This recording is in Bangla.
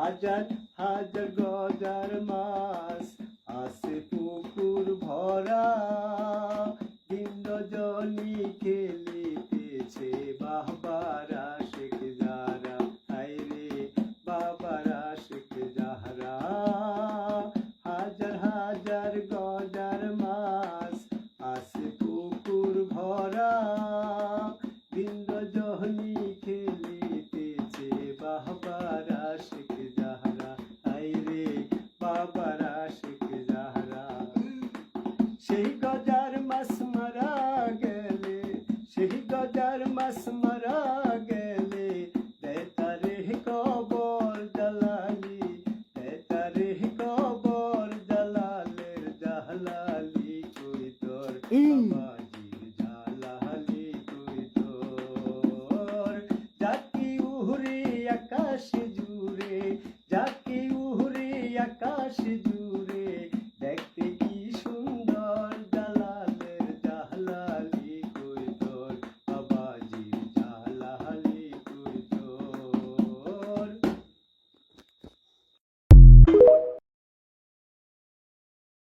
হাজার হাজার গজার মাছ আছে পুকুর ভরা, দিন রজনী খেলিতেছে বাবার আশিক যারা, হায়রে বাবার আশিক যারা। হাজার হাজার গজার মাছ আছে পুকুর ভরা, দিন রজনী খেলিতেছে বাবার আশিক যারা, হায়রে বাবার আশিক যারা। সেই গজার মাছ মারা গেলে, সেই গজার মাছ মারা গেলে, দেতারে কবর জালালি, দেতারে কবর জালালের জালালি কই তোর, বাবাজির জালালি কই তোর। জাকি উহরি আকাশ জুড়ে, জাকি উহরি আকাশ জুড়ে,